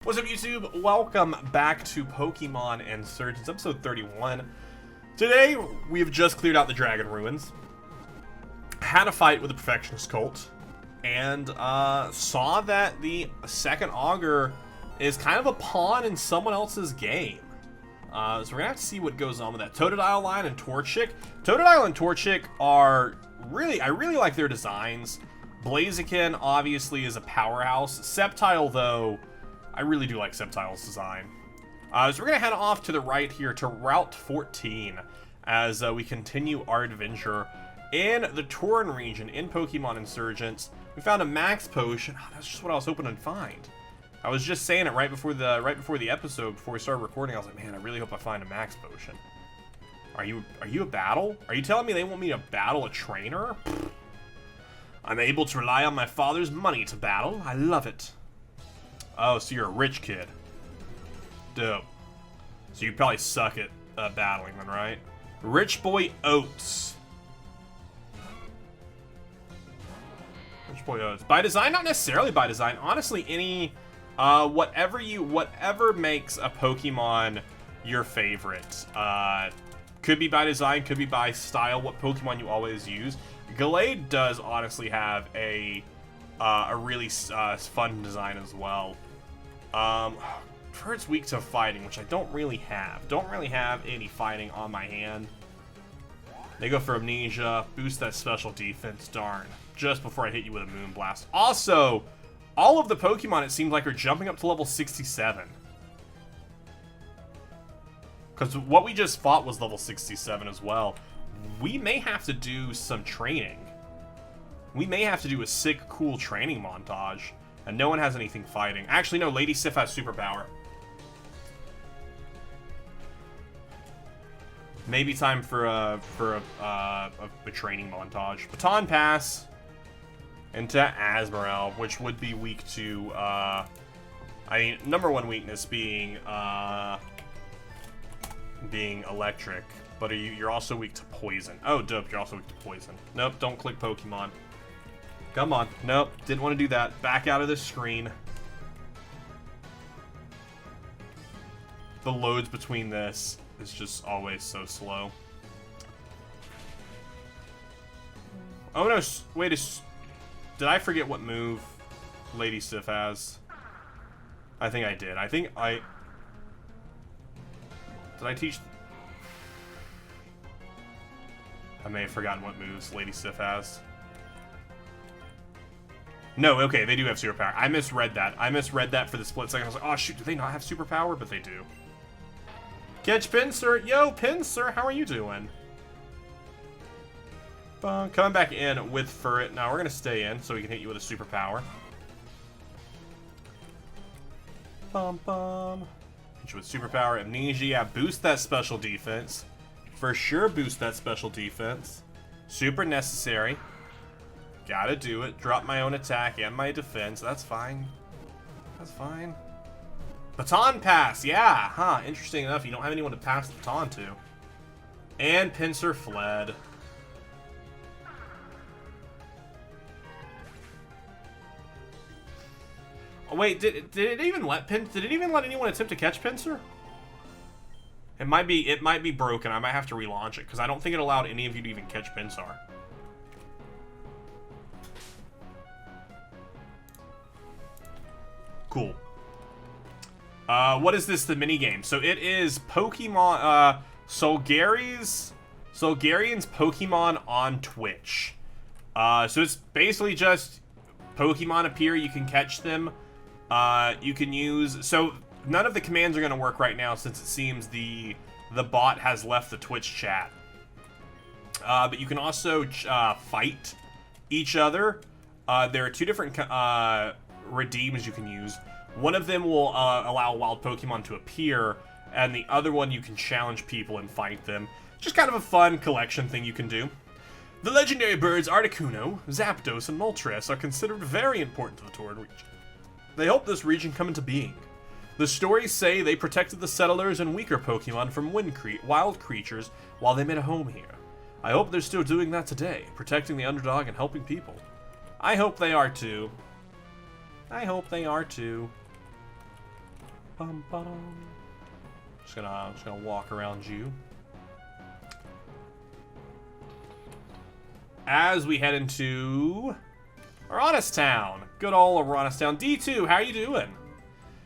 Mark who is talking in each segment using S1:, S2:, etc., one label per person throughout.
S1: What's up, YouTube? Welcome back to Pokemon Insurgence, episode 31. Today, we've just cleared out the Dragon Ruins, had a fight with the Perfectionist Cult, and saw that the second Augur is kind of a pawn in someone else's game. So we're gonna have to see what goes on with that. Totodile line and Torchic. Totodile and Torchic are I really like their designs. Blaziken obviously is a powerhouse. Sceptile, though, I really do like Sceptile's design. So we're going to head off to the right here to Route 14 as we continue our adventure in the Torren region in Pokemon Insurgence. We found a Max Potion. Oh, that's just what I was hoping to find. I was just saying it right before the episode, before we started recording. I was like, man, I really hope I find a Max Potion. Are you a battle? Are you telling me they want me to battle a trainer? I'm able to rely on my father's money to battle. I love it. Oh, so you're a rich kid. Dope. So you probably suck at battling then, right? Rich Boy Oats. Rich Boy Oats. By design? Not necessarily by design. Honestly, any... whatever makes a Pokemon your favorite. Could be by design, could be by style, what Pokemon you always use. Gallade does honestly have a really fun design as well. For its weak to fighting, which I don't really have. Don't really have any fighting on my hand. They go for Amnesia, boost that special defense, darn. Just before I hit you with a Moonblast. Also, all of the Pokemon, it seems like, are jumping up to level 67. Because what we just fought was level 67 as well. We may have to do some training. We may have to do a sick, cool training montage. And no one has anything fighting. Actually, no, Lady Sif has superpower. Maybe time for a training montage. Baton Pass into Asmorel, which would be weak to, I mean, number one weakness being electric. But you're also weak to poison. Oh, dope, you're also weak to poison. Nope, don't click Pokemon. Come on. Nope, didn't want to do that. Back out of the screen. The loads between this is just always so slow. Oh no, wait, did I forget what move Lady Sif has? I think I did. Did I teach... I may have forgotten what moves Lady Sif has. No, okay, they do have superpower. I misread that. I misread that for the split second. I was like, oh shoot, do they not have superpower? But they do. Catch Pinsir. Yo, Pinsir, how are you doing? Coming back in with Furret. Now we're going to stay in so we can hit you with a superpower. Hit you with superpower. Amnesia. Yeah, boost that special defense. For sure boost that special defense. Super necessary. Gotta do it. Drop my own attack and my defense. That's fine. That's fine. Baton Pass. Yeah. Huh. Interesting enough, you don't have anyone to pass the baton to. And Pinsir fled. Oh, wait. Did it even let anyone attempt to catch Pinsir? It might be broken. I might have to relaunch it because I don't think it allowed any of you to even catch Pinsir. Cool. What is this, the minigame? So it is Pokemon, Solgarian's Pokemon on Twitch. So it's basically just Pokemon appear, you can catch them. You can use, so none of the commands are going to work right now since it seems the bot has left the Twitch chat. But you can also fight each other. There are two different redeems you can use. One of them will allow wild Pokemon to appear, and the other one you can challenge people and fight them. Just kind of a fun collection thing you can do. The legendary birds Articuno, Zapdos, and Moltres are considered very important to the Torren region. They helped this region come into being. The stories say they protected the settlers and weaker Pokemon from wild creatures while they made a home here. I hope they're still doing that today, protecting the underdog and helping people. I hope they are too. I hope they are too. Just gonna walk around you. As we head into Uranus Town. Good old Uranus Town. D2, how you doing?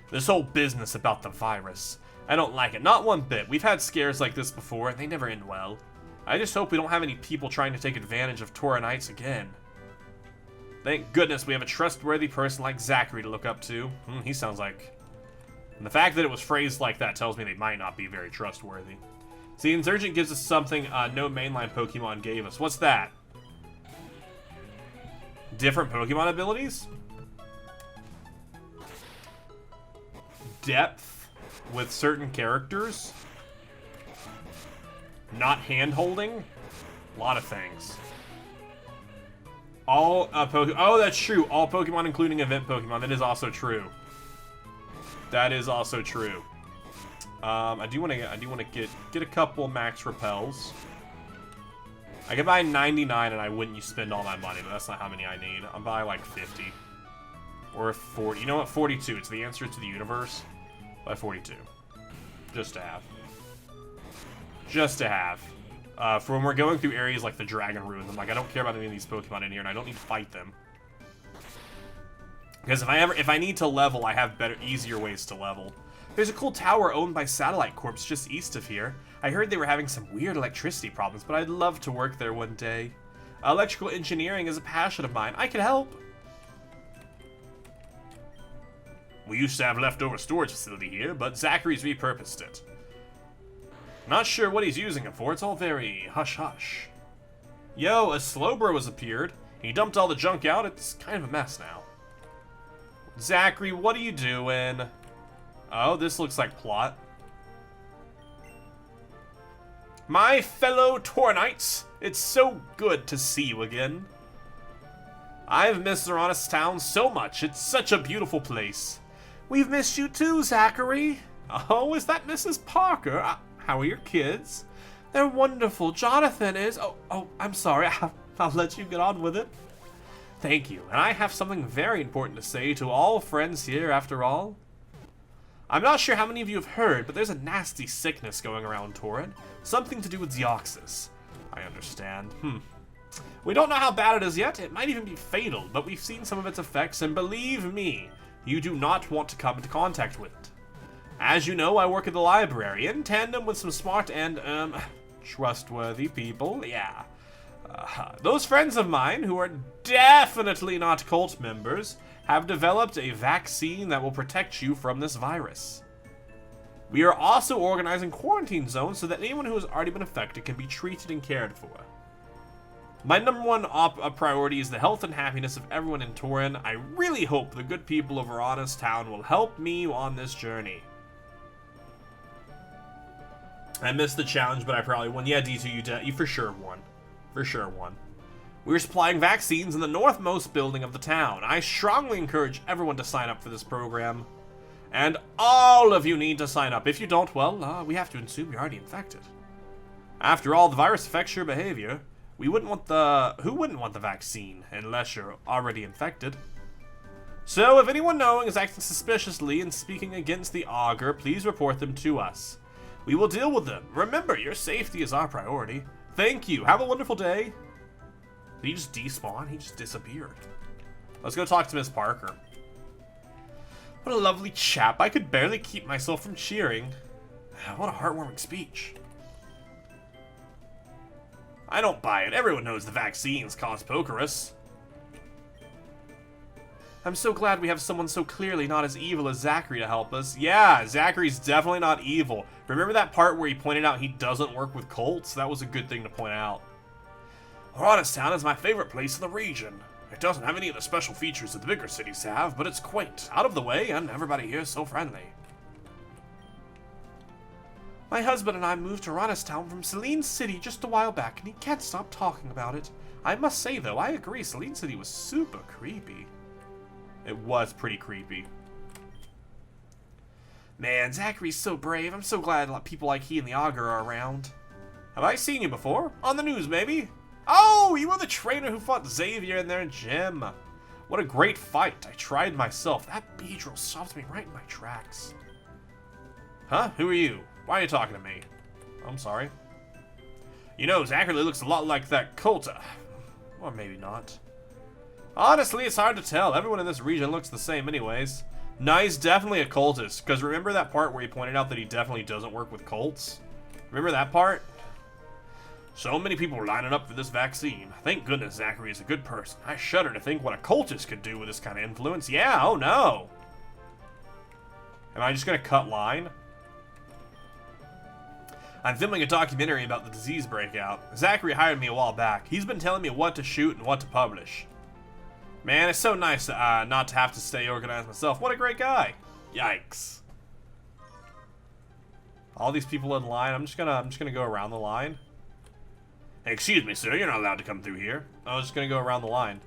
S1: This whole business about the virus. I don't like it, not one bit. We've had scares like this before, and they never end well. I just hope we don't have any people trying to take advantage of Torrenites again. Thank goodness we have a trustworthy person like Zachary to look up to. He sounds like... And the fact that it was phrased like that tells me they might not be very trustworthy. See, Insurgent gives us something no mainline Pokemon gave us. What's that? Different Pokemon abilities? Depth with certain characters? Not hand-holding? A lot of things. All oh, that's true. All Pokemon, including event Pokemon. That is also true. That is also true. I do want to get a couple max repels. I could buy 99 and I wouldn't spend all my money, but that's not how many I need. I'll buy like 50 or 40. You know what? 42. It's the answer to the universe. Buy 42, just to have. Just to have. For when we're going through areas like the Dragon Ruins, I'm like, I don't care about any of these Pokemon in here, and I don't need to fight them. Because if I need to level, I have easier ways to level. There's a cool tower owned by Satellite Corp just east of here. I heard they were having some weird electricity problems, but I'd love to work there one day. Electrical engineering is a passion of mine. I can help. We used to have leftover storage facility here, but Zachary's repurposed it. Not sure what he's using it for. It's all very hush-hush. Yo, a Slowbro has appeared. He dumped all the junk out. It's kind of a mess now. Zachary, what are you doing? Oh, this looks like plot. My fellow Torrenites, it's so good to see you again. I've missed Uranus Town so much. It's such a beautiful place. We've missed you too, Zachary. Oh, is that Mrs. Parker? How are your kids? They're wonderful. Jonathan is... Oh, I'm sorry. I'll let you get on with it. Thank you. And I have something very important to say to all friends here, after all. I'm not sure how many of you have heard, but there's a nasty sickness going around Torren. Something to do with Deoxys. I understand. We don't know how bad it is yet. It might even be fatal, but we've seen some of its effects, and believe me, you do not want to come into contact with it. As you know, I work at the library, in tandem with some smart and, trustworthy people, yeah. Those friends of mine, who are definitely not cult members, have developed a vaccine that will protect you from this virus. We are also organizing quarantine zones so that anyone who has already been affected can be treated and cared for. My number one priority is the health and happiness of everyone in Torren. I really hope the good people of Uranus Town will help me on this journey. I missed the challenge, but I probably won. Yeah, D2, you for sure won. For sure won. We're supplying vaccines in the northmost building of the town. I strongly encourage everyone to sign up for this program. And all of you need to sign up. If you don't, well, we have to assume you're already infected. After all, the virus affects your behavior. Who wouldn't want the vaccine unless you're already infected? So if anyone knowing is acting suspiciously and speaking against the augur, please report them to us. We will deal with them. Remember, your safety is our priority. Thank you. Have a wonderful day. Did he just despawn? He just disappeared. Let's go talk to Miss Parker. What a lovely chap. I could barely keep myself from cheering. What a heartwarming speech. I don't buy it. Everyone knows the vaccines cause Pokerus. I'm so glad we have someone so clearly not as evil as Zachary to help us. Yeah, Zachary's definitely not evil. Remember that part where he pointed out he doesn't work with cults? That was a good thing to point out. Uranus Town is my favorite place in the region. It doesn't have any of the special features that the bigger cities have, but it's quaint, out of the way, and everybody here is so friendly. My husband and I moved to Uranus Town from Selene City just a while back, and he can't stop talking about it. I must say, though, I agree, Selene City was super creepy. It was pretty creepy. Man, Zachary's so brave. I'm so glad people like he and the augur are around. Have I seen you before? On the news, maybe? Oh, you were the trainer who fought Xavier in their gym. What a great fight. I tried myself. That Beedrill stopped me right in my tracks. Huh? Who are you? Why are you talking to me? I'm sorry. You know, Zachary looks a lot like that cult. Or maybe not. Honestly, it's hard to tell. Everyone in this region looks the same anyways. No, he's definitely a cultist. Because remember that part where he pointed out that he definitely doesn't work with cults? Remember that part? So many people are lining up for this vaccine. Thank goodness Zachary is a good person. I shudder to think what a cultist could do with this kind of influence. Yeah, oh no. Am I just going to cut line? I'm filming a documentary about the disease breakout. Zachary hired me a while back. He's been telling me what to shoot and what to publish. Man, it's so nice not to have to stay organized myself. What a great guy. Yikes. All these people in line. I'm just gonna go around the line. Hey, excuse me, sir. You're not allowed to come through here. I was just gonna go around the line.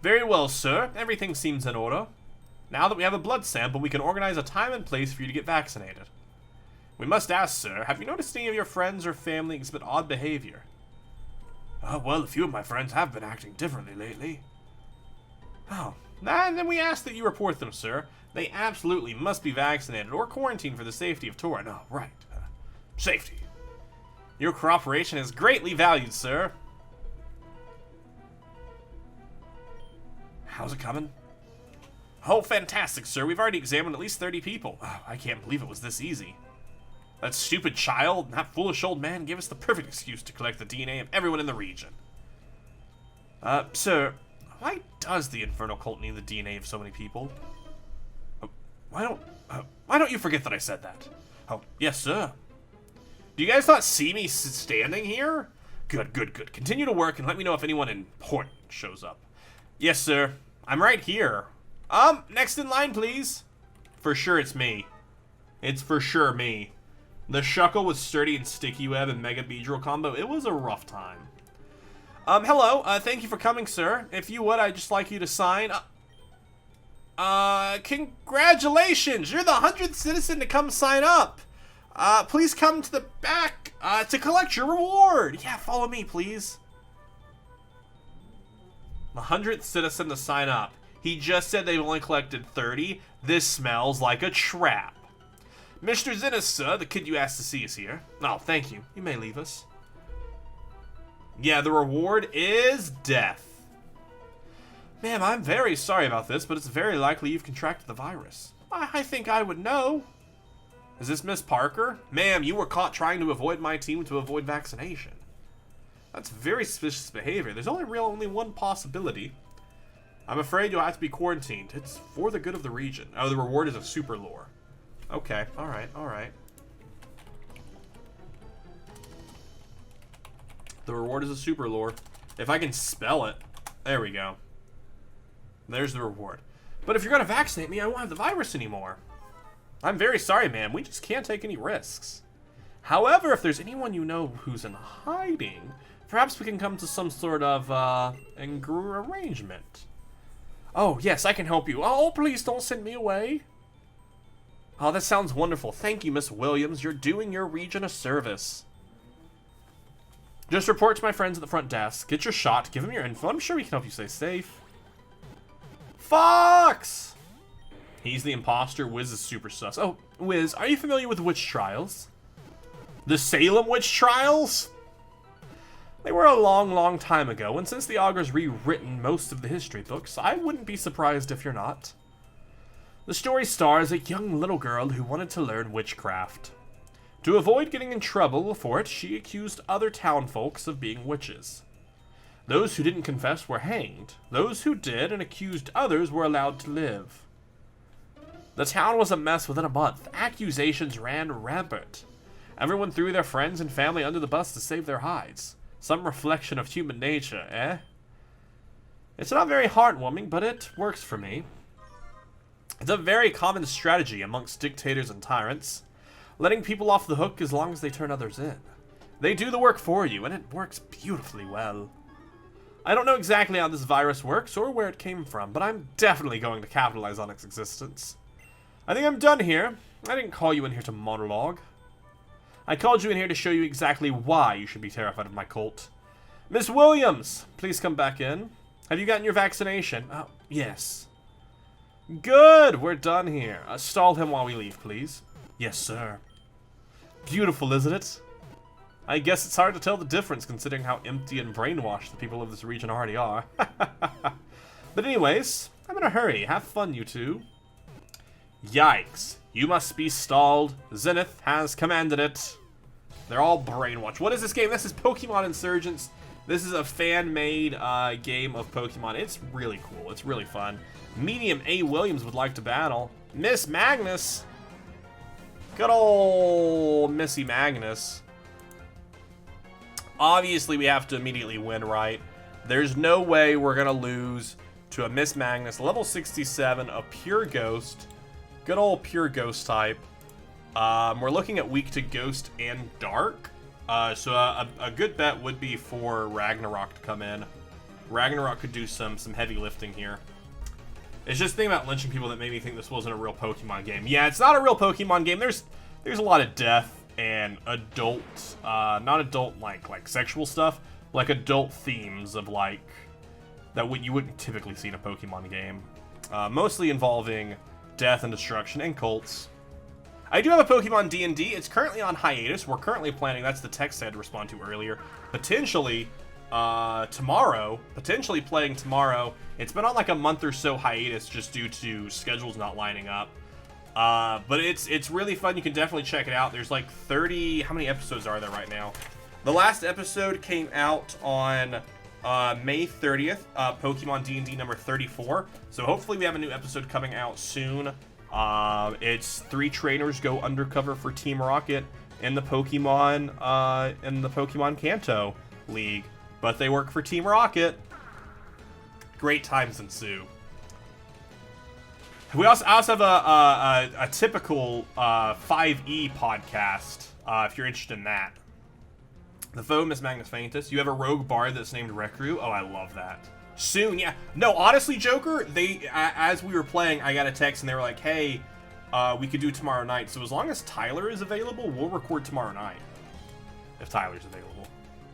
S1: Very well, sir. Everything seems in order. Now that we have a blood sample, we can organize a time and place for you to get vaccinated. We must ask, sir, have you noticed any of your friends or family exhibit odd behavior? Well, a few of my friends have been acting differently lately. Oh, and then we ask that you report them, sir. They absolutely must be vaccinated or quarantined for the safety of Torren. Oh, right. Safety. Your cooperation is greatly valued, sir. How's it coming? Oh, fantastic, sir. We've already examined at least 30 people. Oh, I can't believe it was this easy. That stupid child and that foolish old man gave us the perfect excuse to collect the DNA of everyone in the region. Sir, why does the Infernal Cult need the DNA of so many people? Why don't you forget that I said that? Oh, yes, sir. Do you guys not see me standing here? Good, good, good. Continue to work and let me know if anyone important shows up. Yes, sir. I'm right here. Next in line, please. For sure it's me. It's for sure me. The Shuckle with Sturdy and Sticky Web and Mega Beedrill combo, it was a rough time. Hello, thank you for coming, sir. If you would, I'd just like you to sign. Congratulations! You're the 100th citizen to come sign up. Please come to the back, to collect your reward. Yeah, follow me, please. The 100th citizen to sign up. He just said they've only collected 30. This smells like a trap. Mr. Zinnis, sir, the kid you asked to see is here. Oh, thank you. You may leave us. Yeah, the reward is death. Ma'am, I'm very sorry about this, but it's very likely you've contracted the virus. I think I would know. Is this Miss Parker? Ma'am, you were caught trying to avoid my team to avoid vaccination. That's very suspicious behavior. There's only one possibility. I'm afraid you'll have to be quarantined. It's for the good of the region. Oh, the reward is a super lore. Okay, alright, alright. The reward is a super lore. If I can spell it. There we go. There's the reward. But if you're gonna vaccinate me, I won't have the virus anymore. I'm very sorry, ma'am. We just can't take any risks. However, if there's anyone you know who's in hiding, perhaps we can come to some sort of, arrangement. Oh, yes, I can help you. Oh, please don't send me away. Oh, that sounds wonderful. Thank you, Miss Williams. You're doing your region a service. Just report to my friends at the front desk. Get your shot. Give them your info. I'm sure we can help you stay safe. Fox! He's the imposter. Wiz is super sus. Oh, Wiz, are you familiar with witch trials? The Salem witch trials? They were a long, long time ago, and since the Augur's rewritten most of the history books, I wouldn't be surprised if you're not. The story stars a young little girl who wanted to learn witchcraft. To avoid getting in trouble for it, she accused other townfolks of being witches. Those who didn't confess were hanged. Those who did and accused others were allowed to live. The town was a mess within a month. Accusations ran rampant. Everyone threw their friends and family under the bus to save their hides. Some reflection of human nature, eh? It's not very heartwarming, but it works for me. It's a very common strategy amongst dictators and tyrants, letting people off the hook as long as they turn others in. They do the work for you, and it works beautifully well. I don't know exactly how this virus works or where it came from, but I'm definitely going to capitalize on its existence. I think I'm done here. I didn't call you in here to monologue. I called you in here to show you exactly why you should be terrified of my cult. Miss Williams, please come back in. Have you gotten your vaccination? Oh, yes. Good, we're done here. Stall him while we leave, please. Yes, sir. Beautiful, isn't it? I guess it's hard to tell the difference considering how empty and brainwashed the people of this region already are. But anyways, I'm in a hurry. Have fun, you two. Yikes. You must be stalled. Zenith has commanded it. They're all brainwashed. What is this game? This is Pokemon Insurgence. This is a fan-made game of Pokemon. It's really cool. It's really fun. Medium A. Williams would like to battle. Miss Magnus. Good old Missy Magnus. Obviously, we have to immediately win, right? There's no way we're going to lose to a Miss Magnus. Level 67, a Pure Ghost. Good old Pure Ghost type. We're looking at weak to Ghost and Dark. So a good bet would be for Ragnarok to come in. Ragnarok could do some heavy lifting here. It's just thinking about lynching people that made me think this wasn't a real Pokemon game. Yeah, it's not a real Pokemon game. There's a lot of death and adult, not adult like sexual stuff, like adult themes of like that you wouldn't typically see in a Pokemon game. Mostly involving death and destruction and cults. I do have a Pokemon D&D. It's currently on hiatus. We're currently planning, that's the text I had to respond to earlier, potentially tomorrow, potentially playing tomorrow. It's been on like a month or so hiatus just due to schedules not lining up. But it's really fun. You can definitely check it out. There's like 30, how many episodes are there right now? The last episode came out on May 30th, Pokemon D&D number 34. So hopefully we have a new episode coming out soon. It's 3 trainers go undercover for Team Rocket in the Pokemon Kanto League, but they work for Team Rocket. Great times ensue. I also have a typical 5e podcast, if you're interested in that. The foe, Miss Magnus Faintus. You have a rogue bard that's named Recru. Oh, I love that. Soon, yeah. No, honestly, Joker, as we were playing, I got a text and they were like, hey, we could do tomorrow night. So as long as Tyler is available, we'll record tomorrow night. If Tyler's available.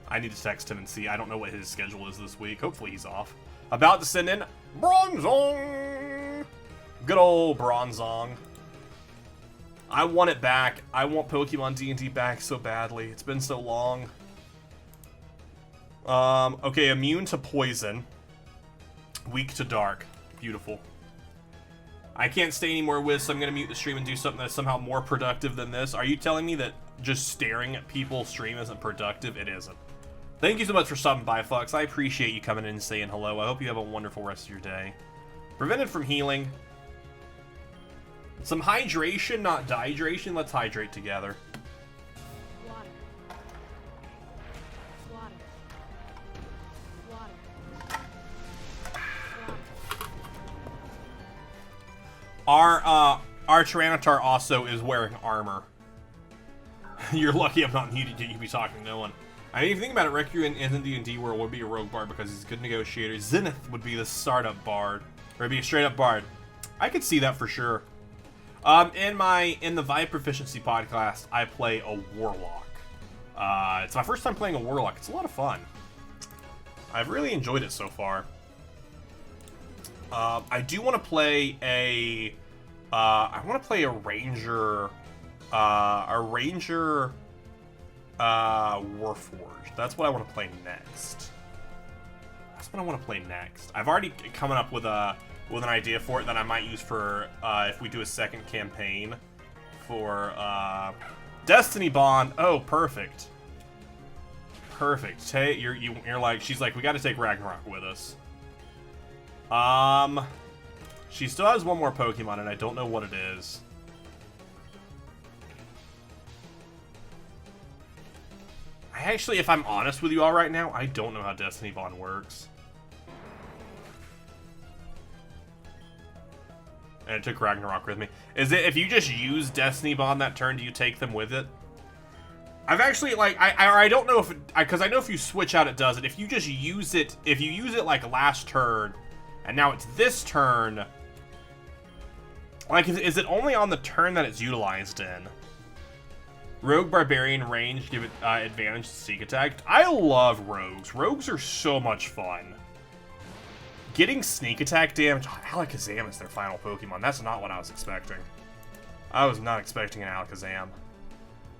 S1: I need to text him and see. I don't know what his schedule is this week. Hopefully he's off. About to send in Bronzong. Good old Bronzong. I want it back. I want Pokemon D&D back so badly. It's been so long. Okay, immune to poison. Weak to dark. Beautiful. I can't stay anymore with, so I'm going to mute the stream and do something that's somehow more productive than this. Are you telling me that just staring at people stream isn't productive? It isn't. Thank you so much for stopping by, Fox. I appreciate you coming in and saying hello. I hope you have a wonderful rest of your day. Prevented from healing. Some hydration, not dehydration. Let's hydrate together.
S2: Water.
S1: Our Tyranitar also is wearing armor. You're lucky I'm not muted. You be talking to no one. I mean, if you think about it, Recru in D&D world would be a rogue bard because he's a good negotiator. Zenith would be the startup bard, or it'd be a straight up bard. I could see that for sure. In the Vibe Proficiency podcast, I play a warlock. It's my first time playing a warlock. It's a lot of fun. I've really enjoyed it so far. I do want to play a ranger. Warforged. That's what I want to play next. I've already coming up with an idea for it that I might use for if we do a second campaign for Destiny Bond. Oh, perfect. Perfect. Hey, you're like, she's like, we got to take Ragnarok with us. She still has one more Pokemon, and I don't know what it is. I actually, if I'm honest with you all right now, I don't know how Destiny Bond works. And it took Ragnarok with me. Is it, if you just use Destiny Bond that turn, do you take them with it? I've actually, like, I don't know if it, because I know if you switch out, it does it. If you just use it, if you use it, like, last turn, and now it's this turn, like, is it only on the turn that it's utilized in? Rogue, Barbarian, Range, give it advantage to Sneak Attack. I love Rogues. Rogues are so much fun. Getting sneak attack damage. Alakazam is their final Pokemon. That's not what I was expecting. I was not expecting an Alakazam.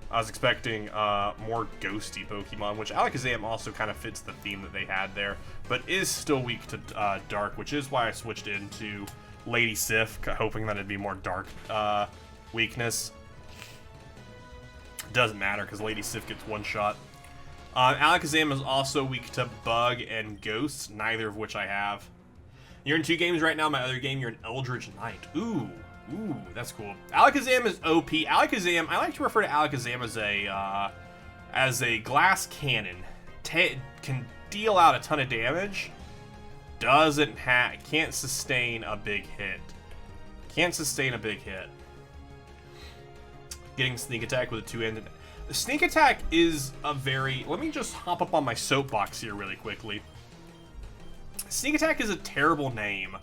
S1: I was expecting more ghosty Pokemon, which Alakazam also kind of fits the theme that they had there, but is still weak to Dark, which is why I switched into Lady Sif, hoping that it'd be more Dark weakness. Doesn't matter, because Lady Sif gets one shot. Alakazam is also weak to Bug and Ghost, neither of which I have. You're in 2 games right now. My other game, you're an Eldritch Knight. Ooh, that's cool. Alakazam is OP. Alakazam, I like to refer to Alakazam as a glass cannon. Can deal out a ton of damage. Can't sustain a big hit. Can't sustain a big hit. Getting sneak attack with a 2-handed. The sneak attack is a very. Let me just hop up on my soapbox here really quickly. Sneak attack is a terrible name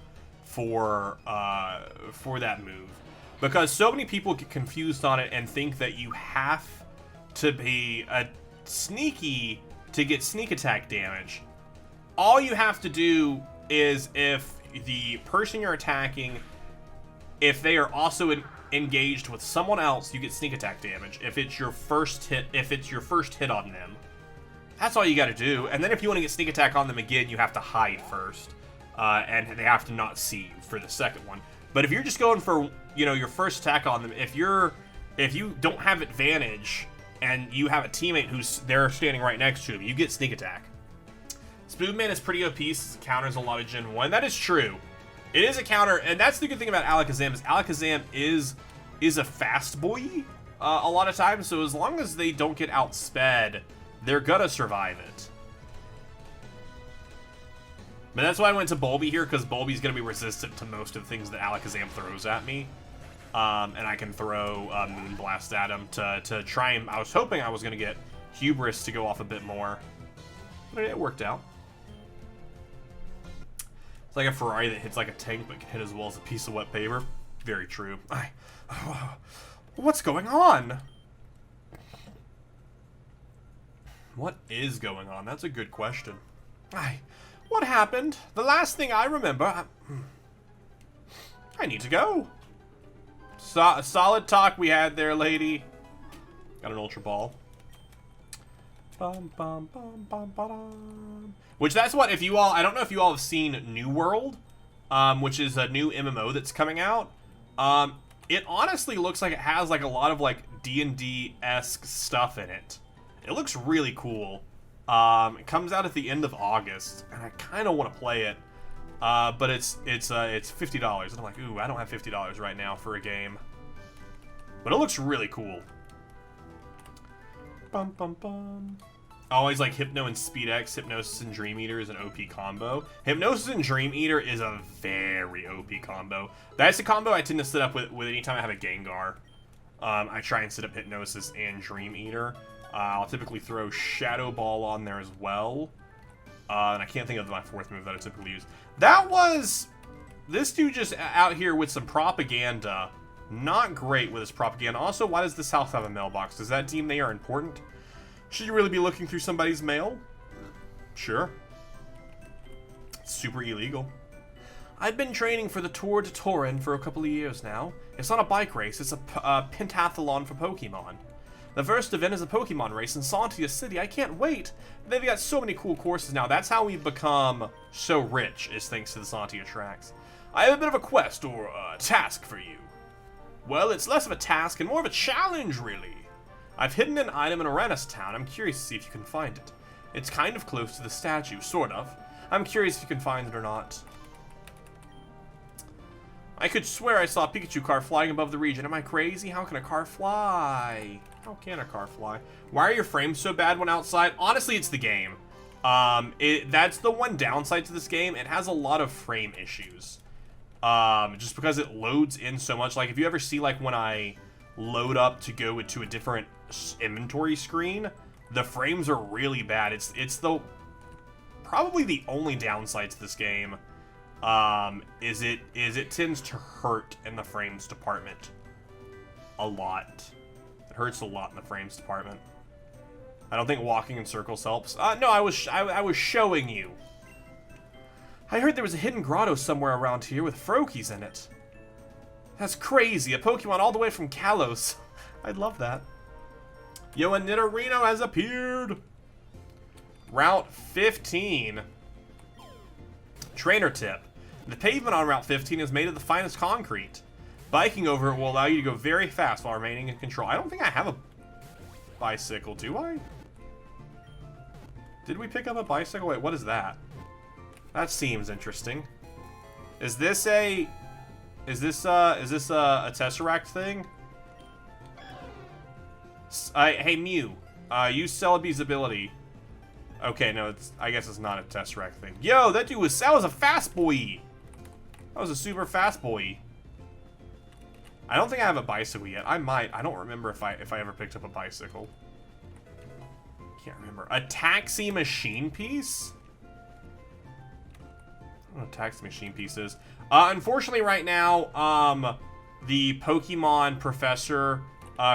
S1: for that move, because so many people get confused on it and think that you have to be a sneaky to get sneak attack damage. All you have to do is, if the person you're attacking, if they are also engaged with someone else, you get sneak attack damage. If it's your first hit on them. That's all you got to do. And then if you want to get sneak attack on them again, you have to hide first. And they have to not see you for the second one. But if you're just going for, your first attack on them, if you don't have advantage and you have a teammate who's there standing right next to him, you get sneak attack. Spoonman is pretty OP, counters a lot of Gen 1. That is true. It is a counter, and that's the good thing about Alakazam, is Alakazam is a fast boy a lot of times, so as long as they don't get outsped, they're gonna survive it. But that's why I went to Bulby here, because Bulby's gonna be resistant to most of the things that Alakazam throws at me. And I can throw Moonblast at him to try and... I was hoping I was gonna get Hubris to go off a bit more. But it worked out. It's like a Ferrari that hits like a tank but can hit as well as a piece of wet paper. Very true. What's going on? What is going on? That's a good question. What happened? The last thing I remember... I need to go. Solid talk we had there, lady. Got an Ultra Ball. Bum, bum, bum, bum, ba-dum. Which, that's what, if you all... I don't know if you all have seen New World, which is a new MMO that's coming out. It honestly looks like it has like a lot of like D&D-esque stuff in it. It looks really cool. It comes out at the end of August, and I kind of want to play it. But it's $50, and I'm like, ooh, I don't have $50 right now for a game. But it looks really cool. Bum bum bum. Always like Hypno and Speed X. Hypnosis and Dream Eater is an OP combo. Hypnosis and Dream Eater is a very OP combo. That's a combo I tend to set up with anytime I have a Gengar. I try and set up Hypnosis and Dream Eater. I'll typically throw Shadow Ball on there as well. And I can't think of my fourth move that I typically use. That was... This dude just out here with some propaganda. Not great with his propaganda. Also, why does this house have a mailbox? Does that deem they are important? Should you really be looking through somebody's mail? Sure. It's super illegal. I've been training for the Tour de Torren for a couple of years now. It's not a bike race, it's a pentathlon for Pokemon. The first event is a Pokemon race in Santia City. I can't wait. They've got so many cool courses now. That's how we've become so rich, is thanks to the Santia tracks. I have a bit of a quest, or a task for you. Well, it's less of a task and more of a challenge, really. I've hidden an item in Arenas Town. I'm curious to see if you can find it. It's kind of close to the statue, sort of. I'm curious if you can find it or not. I could swear I saw a Pikachu car flying above the region. Am I crazy? How can a car fly? How can a car fly? Why are your frames so bad when outside? Honestly, it's the game. That's the one downside to this game. It has a lot of frame issues. Just because it loads in so much. Like, if you ever see, like, when I load up to go into a different inventory screen, the frames are really bad. It's probably the only downside to this game. Is it tends to hurt in the frames department a lot. It hurts a lot in the frames department. I don't think walking in circles helps. No, I was showing you. I heard there was a hidden grotto somewhere around here with Froakies in it. That's crazy. A Pokemon all the way from Kalos. I'd love that. Yo, a Nidorino has appeared. Route 15. Trainer tip. The pavement on Route 15 is made of the finest concrete. Biking over it will allow you to go very fast while remaining in control. I don't think I have a bicycle, do I? Did we pick up a bicycle? Wait, what is that? That seems interesting. Is this a Tesseract thing? Hey Mew, use Celebi's ability. Okay, no, I guess it's not a Tesseract thing. Yo, that was a fast boy. That was a super fast boy. I don't think I have a bicycle yet. I might. I don't remember if I ever picked up a bicycle. Can't remember. A taxi machine piece? I don't know what a taxi machine piece is. Unfortunately, right now, the Pokemon Professor,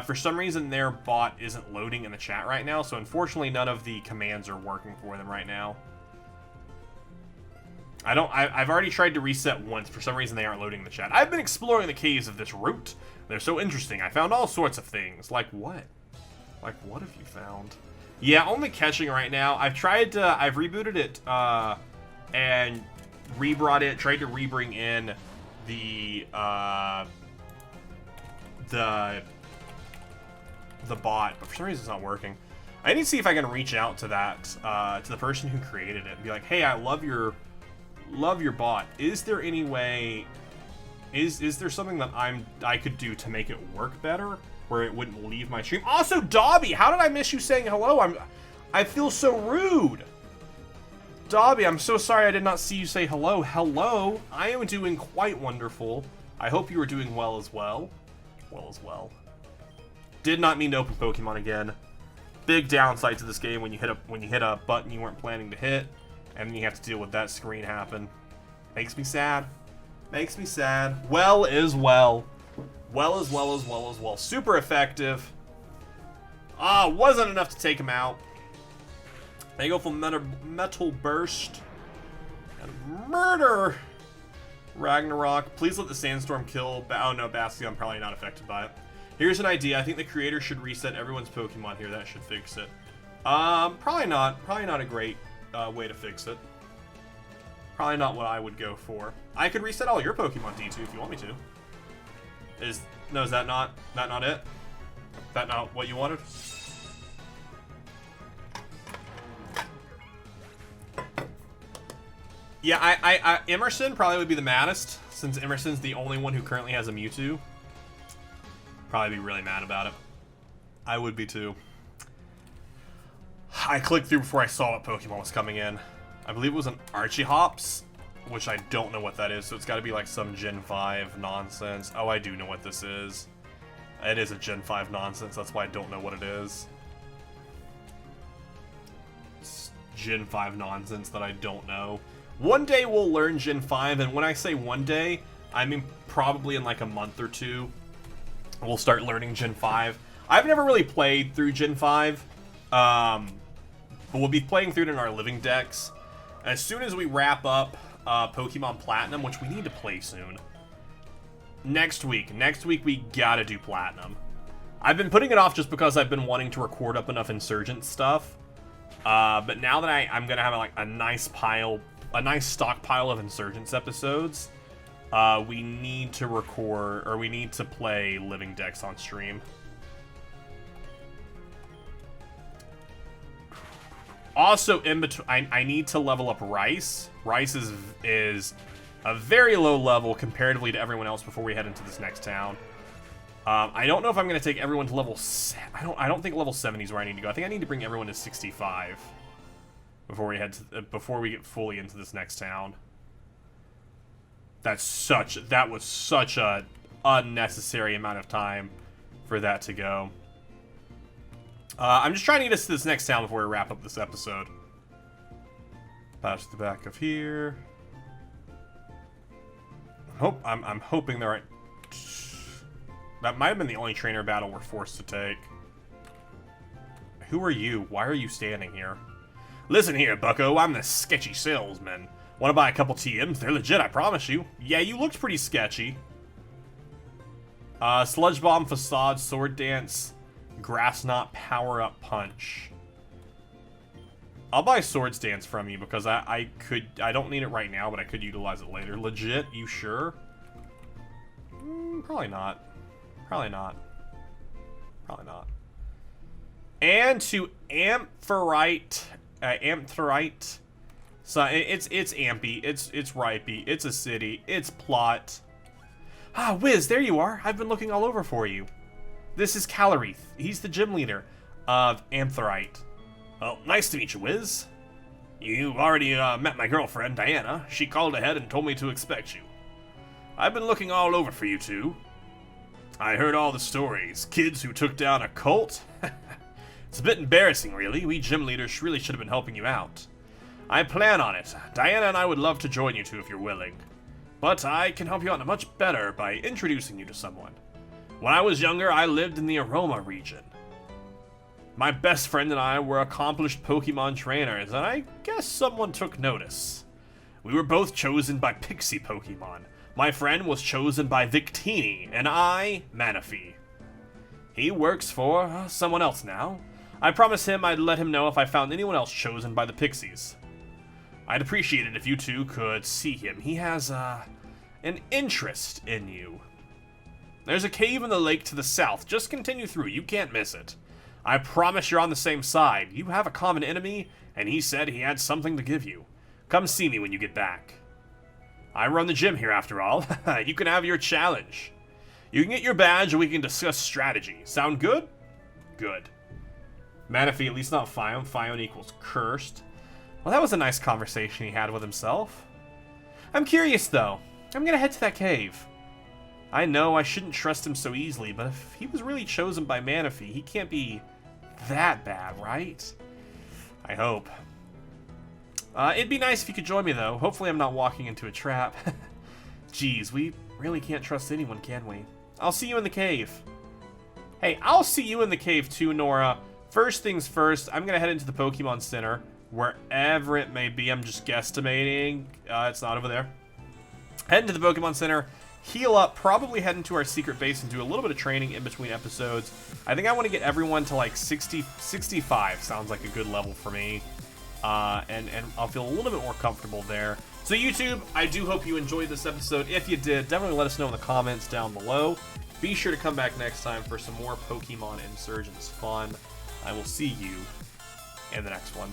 S1: for some reason, their bot isn't loading in the chat right now. So, unfortunately, none of the commands are working for them right now. I've already tried to reset once. For some reason, they aren't loading in the chat. I've been exploring the caves of this route. They're so interesting. I found all sorts of things. Like what? Like what have you found? Yeah, only catching right now. I've rebooted it, and rebrought it. Tried to rebring in the bot, but for some reason it's not working. I need to see if I can reach out to that, to the person who created it and be like, hey, I love your bot. Is there any way, is there something that I could do to make it work better, where it wouldn't leave my stream? Also, Dobby, how did I miss you saying hello? I feel so rude. Dobby, I'm so sorry I did not see you say hello. Hello, I am doing quite wonderful. I hope you are doing well as well. Did not mean to open Pokemon again. Big downside to this game when you hit a button you weren't planning to hit, and then you have to deal with that screen happen. Makes me sad. Makes me sad. Well as well. Well as well. Super effective. Wasn't enough to take him out. They go for Metal Burst. And Murder! Ragnarok. Please let the Sandstorm kill. Oh no, Bastion, probably not affected by it. Here's an idea. I think the creator should reset everyone's Pokemon here. That should fix it. Probably not. Probably not a great way to fix it. Probably not what I would go for. I could reset all your Pokemon D2 if you want me to. Is that not it? Is that not what you wanted? Yeah, Emerson probably would be the maddest, since Emerson's the only one who currently has a Mewtwo. Probably be really mad about it. I would be too. I clicked through before I saw what Pokemon was coming in. I believe it was an Archehops, which I don't know what that is, so it's got to be like some Gen 5 nonsense. Oh, I do know what this is. It is a Gen 5 nonsense, that's why I don't know what it is. It's Gen 5 nonsense that I don't know. One day we'll learn Gen 5, and when I say one day, I mean probably in like a month or two, we'll start learning Gen 5. I've never really played through Gen 5, but we'll be playing through it in our living decks. As soon as we wrap up Pokemon Platinum, which we need to play soon. Next week we gotta do Platinum. I've been putting it off just because I've been wanting to record up enough Insurgent stuff. But now that I'm gonna have like a nice stockpile of Insurgence episodes, we need to record, or we need to play living decks on stream. Also, in between, I need to level up Rice. Rice is a very low level comparatively to everyone else before we head into this next town. I don't know if I'm going to take everyone to level... I don't think level 70 is where I need to go. I think I need to bring everyone to 65 before we get fully into this next town. That was such a unnecessary amount of time for that to go. I'm just trying to get us to this next town before we wrap up this episode. Pass the back of here. I'm hoping they're right. That might have been the only trainer battle we're forced to take. Who are you? Why are you standing here? Listen here, bucko. I'm the sketchy salesman. Want to buy a couple TMs? They're legit, I promise you. Yeah, you looked pretty sketchy. Sludge Bomb, Facade, Sword Dance, Grass Knot, Power Up, Punch. I'll buy Swords Dance from you because I don't need it right now, but I could utilize it later. Legit? You sure? Probably not. Probably not. Probably not. And to Ampherite, so it's Ampy, it's Ripey, it's a city, it's Plot. Ah, Wiz, there you are. I've been looking all over for you. This is Calorith. He's the gym leader of Ampherite. Well, nice to meet you, Wiz. You've already met my girlfriend, Diana. She called ahead and told me to expect you. I've been looking all over for you two. I heard all the stories. Kids who took down a cult. It's a bit embarrassing, really. We gym leaders really should have been helping you out. I plan on it. Diana and I would love to join you two if you're willing. But I can help you out much better by introducing you to someone. When I was younger, I lived in the Aroma region. My best friend and I were accomplished Pokemon trainers, and I guess someone took notice. We were both chosen by Pixie Pokemon. My friend was chosen by Victini, and I, Manaphy. He works for someone else now. I promised him I'd let him know if I found anyone else chosen by the Pixies. I'd appreciate it if you two could see him. He has, an interest in you. There's a cave in the lake to the south. Just continue through. You can't miss it. I promise you're on the same side. You have a common enemy, and he said he had something to give you. Come see me when you get back. I run the gym here, after all. You can have your challenge. You can get your badge, and we can discuss strategy. Sound good? Good. Manaphy, at least not Fion. Fion equals cursed. Well, that was a nice conversation he had with himself. I'm curious, though. I'm gonna head to that cave. I know I shouldn't trust him so easily, but if he was really chosen by Manaphy, he can't be that bad, right? I hope. It'd be nice if you could join me, though. Hopefully I'm not walking into a trap. Geez, we really can't trust anyone, can we? I'll see you in the cave. Hey, I'll see you in the cave too, Nora. First things first, I'm gonna head into the Pokemon Center. Wherever it may be, I'm just guesstimating. It's not over there. Head into the Pokemon Center. Heal up, probably head into our secret base and do a little bit of training in between episodes. I think I want to get everyone to like 65 sounds like a good level for me. And I'll feel a little bit more comfortable there. So YouTube, I do hope you enjoyed this episode. If you did, definitely let us know in the comments down below. Be sure to come back next time for some more Pokemon Insurgence fun. I will see you in the next one.